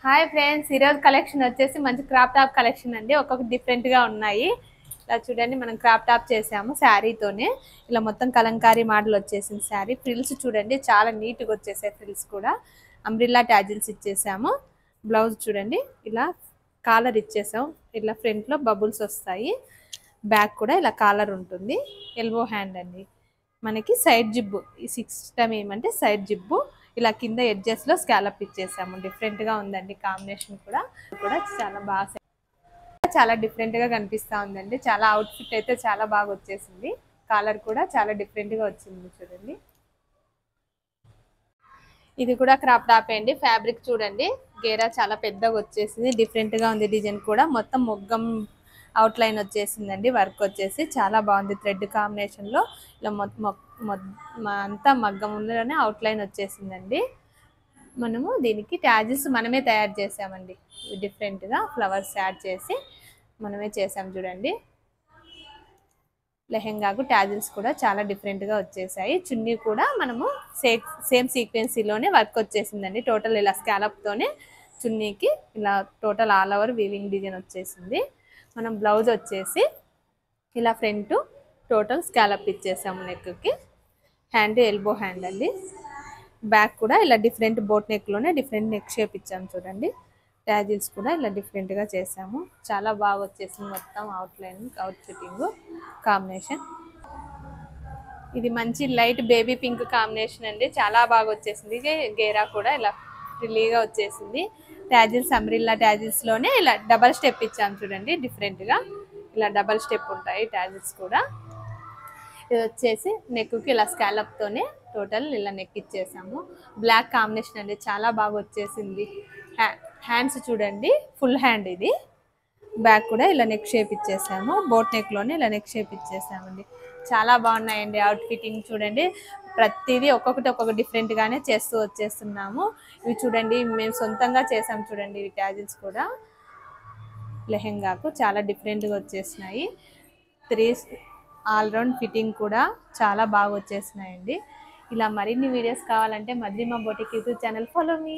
Hi friends, ఈరోజు collection వచ్చేసి మంచి క్రాప్ టాప్ కలెక్షన్ అండి. ఒక్కొక్క డిఫరెంట్గా ఉన్నాయి. ఇలా చూడండి, మనం క్రాప్ టాప్ చేసాము శారీతోనే. ఇలా మొత్తం కలంకారీ మోడల్ వచ్చేసింది శారీ. ఫ్రిల్స్ చూడండి, చాలా నీట్గా వచ్చేసాయి. ఫ్రిల్స్ కూడా అంబ్రిల్లా ట్యాజిల్స్ ఇచ్చేసాము. బ్లౌజ్ చూడండి, ఇలా కాలర్ ఇచ్చేసాం. ఇలా ఫ్రంట్లో బబుల్స్ వస్తాయి. బ్యాక్ కూడా ఇలా కాలర్ ఉంటుంది. ఎల్బో హ్యాండ్ అండి. మనకి సైడ్ జిబ్బు ఈ సిస్టమ్ ఏమంటే సైడ్ జిబ్బు ఇలా కింద ఎడ్జెస్ లో స్కాలప్ ఇచ్చేసాము. డిఫరెంట్ గా ఉందండి. కాంబినేషన్ కూడా చాలా బాగా, చాలా డిఫరెంట్ గా కనిపిస్తా ఉందండి. చాలా అవుట్ ఫిట్ అయితే చాలా బాగా వచ్చేసింది. కాలర్ కూడా చాలా డిఫరెంట్ గా వచ్చింది చూడండి. ఇది కూడా క్రాప్ టాప్ అండి. ఫ్యాబ్రిక్ చూడండి, గేరా చాలా పెద్దగా వచ్చేసింది. డిఫరెంట్ గా ఉంది. డిజైన్ కూడా మొత్తం మొగ్గం అవుట్ లైన్ వచ్చేసిందండి. వర్క్ వచ్చేసి చాలా బాగుంది. థ్రెడ్ కాంబినేషన్ లో ఇలా అంతా మగ్గంలోనే అవుట్ లైన్ వచ్చేసిందండి. మనము దీనికి ట్యాజెస్ మనమే తయారు చేసామండి. డిఫరెంట్ గా ఫ్లవర్స్ యాడ్ చేసి మనమే చేసాం చూడండి. లెహెంగాకు ట్యాజిల్స్ కూడా చాలా డిఫరెంట్ గా వచ్చేసాయి. చున్నీ కూడా మనము సేమ్ సీక్వెన్సీలోనే వర్క్ వచ్చేసిందండి. టోటల్ ఇలా స్కాలప్ తోనే చున్నీకి ఇలా total all over weaving design వచ్చేసింది. మనం బ్లౌజ్ వచ్చేసి ఇలా ఫ్రంట్ టోటల్ స్కాలప్ ఇచ్చేసాము. నెక్కి హ్యాండ్ ఎల్బో హ్యాండ్ అండి. బ్యాక్ కూడా ఇలా డిఫరెంట్ బోట్ నెక్లోనే డిఫరెంట్ నెక్ షేప్ ఇచ్చాము చూడండి. ట్యాజిల్స్ కూడా ఇలా డిఫరెంట్గా చేసాము. చాలా బాగా వచ్చేసింది. మొత్తం out line out fitting combination. ఇది మంచి లైట్ బేబీ పింక్ కాంబినేషన్ అండి. చాలా బాగా వచ్చేసింది. గేరా కూడా ఇలా ఫ్రిల్లీగా వచ్చేసింది. ట్యాజిల్స్ అంబ్రిల్లా ట్యాజిల్స్ లోనే ఇలా డబల్ స్టెప్ ఇచ్చాము చూడండి. డిఫరెంట్ గా ఇలా డబల్ స్టెప్ ఉంటాయి ట్యాజిల్స్ కూడా. ఇది వచ్చేసి నెక్కి ఇలా స్కాలప్ తోనే టోటల్ ఇలా నెక్ ఇచ్చేసాము. బ్లాక్ కాంబినేషన్ అండి. చాలా బాగా వచ్చేసింది. హ్యాండ్స్ చూడండి, ఫుల్ హ్యాండ్. ఇది బ్యాక్ కూడా ఇలా నెక్ షేప్ ఇచ్చేసాము. బోట్ నెక్ లోనే ఇలా నెక్ షేప్ ఇచ్చేసామండి. చాలా బాగున్నాయండి. అవుట్ ఫిట్టింగ్ చూడండి, ప్రతిదీ ఒక్కొక్క డిఫరెంట్ గానే చేస్తూ వచ్చేస్తున్నాము. ఇవి చూడండి, మేము సొంతంగా చేసాం చూడండి. ఇవి ట్యాజిల్స్ కూడా లెహెంగాకు చాలా డిఫరెంట్ గా వచ్చేసినాయి. ఆల్రౌండ్ ఫిట్టింగ్ కూడా చాలా బాగా వచ్చేసినాయండి. ఇలా మరిన్ని వీడియోస్ కావాలంటే మధ్యమ boutique YouTube channel follow me.